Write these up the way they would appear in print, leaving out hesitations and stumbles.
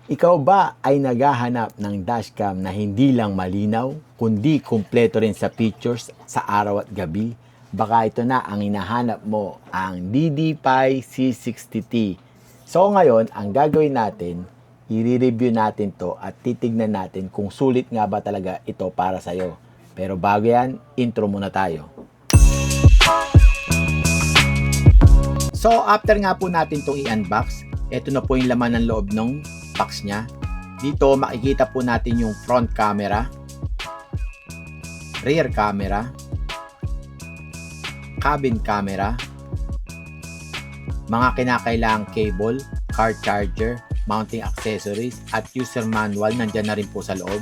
Ikaw ba ay naghahanap ng dashcam na hindi lang malinaw, kundi kumpleto rin sa features sa araw at gabi? Baka ito na ang hinahanap mo, ang DD5 C60T. So ngayon, ang gagawin natin, i-review natin to at titignan natin kung sulit nga ba talaga ito para sa'yo. Pero bago yan, intro muna tayo. So after nga po natin itong i-unbox, ito na po yung laman ng loob ng box niya. Dito makikita po natin yung front camera, rear camera, cabin camera, mga kinakailangang cable, car charger, mounting accessories, at user manual nandyan na rin po sa loob.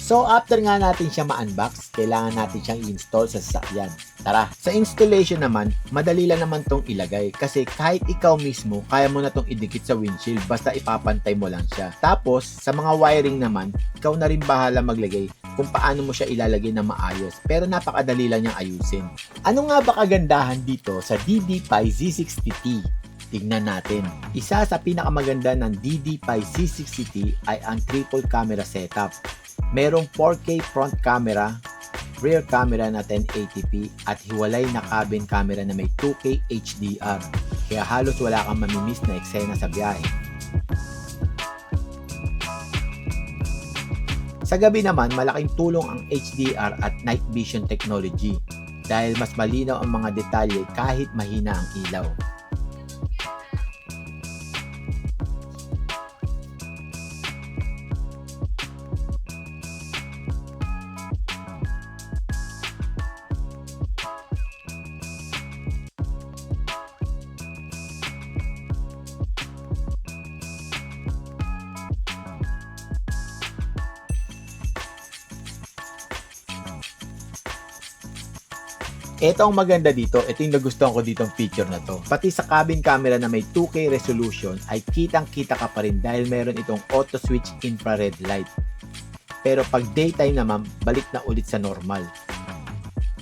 So after nga natin siya ma-unbox, kailangan natin siyang i-install sa sasakyan. Tara, sa installation naman, madali lang naman tong ilagay kasi kahit ikaw mismo, kaya mo na tong idikit sa windshield basta ipapantay mo lang siya. Tapos, sa mga wiring naman, ikaw na rin bahala maglagay kung paano mo siya ilalagay na maayos. Pero napakadali lang niyang ayusin. Ano nga ba kagandahan dito sa DD5 Z60T? Tignan natin. Isa sa pinakamaganda ng DD5 Z60T ay ang triple camera setup. Merong 4K front camera, rear camera na 1080p at hiwalay na cabin camera na may 2K HDR. Kaya halos wala kang mamimiss na eksena sa biyahe. Sa gabi naman, malaking tulong ang HDR at night vision technology dahil mas malinaw ang mga detalye kahit mahina ang ilaw. Ito ang maganda dito, ito yung nagustuhan ko ditong feature na to. Pati sa cabin camera na may 2K resolution ay kitang-kita ka pa rin dahil meron itong auto switch infrared light. Pero pag daytime naman, balik na ulit sa normal.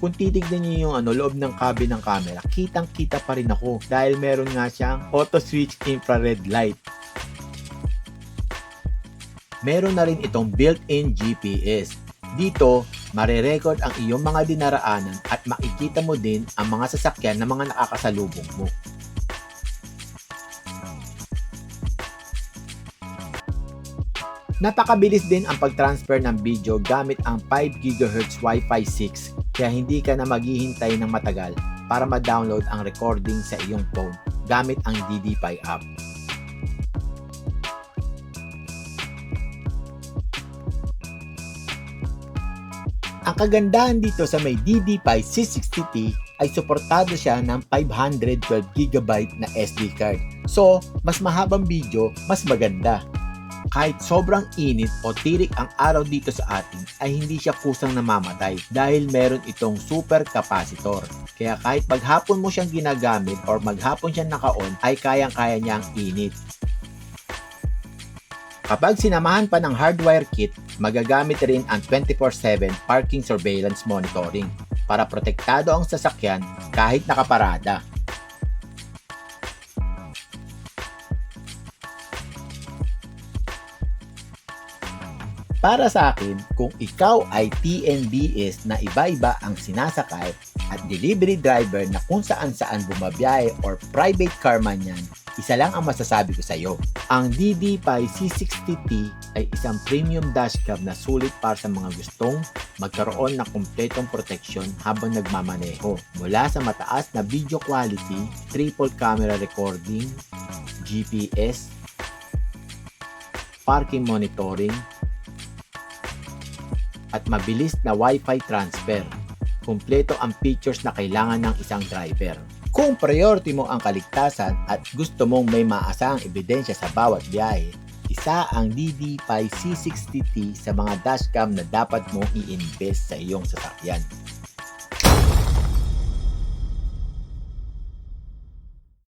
Kung titignan niyo yung loob ng cabin ng camera, kitang-kita pa rin ako dahil meron nga siyang auto switch infrared light. Meron na rin itong built-in GPS. Dito, mare-record ang iyong mga dinaraanan at makikita mo din ang mga sasakyan na mga nakakasalubong mo. Napakabilis din ang pag-transfer ng video gamit ang 5 GHz Wi-Fi 6 kaya hindi ka na maghihintay ng matagal para ma-download ang recording sa iyong phone gamit ang DD5 app. Ang kagandahan dito sa may DD5 C60T ay suportado siya ng 512GB na SD card. So, mas mahabang video, mas maganda. Kahit sobrang init o tirik ang araw dito sa atin ay hindi siya kusang namamatay dahil meron itong super capacitor. Kaya kahit maghapon mo siyang ginagamit or maghapon siyang naka-on ay kayang-kaya niya ang init. Kapag sinamahan pa ng hardwire kit, magagamit rin ang 24/7 parking surveillance monitoring para protektado ang sasakyan kahit nakaparada. Para sa akin, kung ikaw ay TNBS na iba-iba ang sinasakay at delivery driver na kung saan-saan bumabiyahe or private car man yan, isa lang ang masasabi ko sa iyo. Ang DD5 C60T ay isang premium dashcam na sulit para sa mga gustong magkaroon ng kumpletong proteksyon habang nagmamaneho. Mula sa mataas na video quality, triple camera recording, GPS, parking monitoring, at mabilis na Wi-Fi transfer. Kumpleto ang features na kailangan ng isang driver. Kung priority mo ang kaligtasan at gusto mong may maasahang ebidensya sa bawat biyahe, isa ang DD5 C60T sa mga dashcam na dapat mong i-invest sa iyong sasakyan.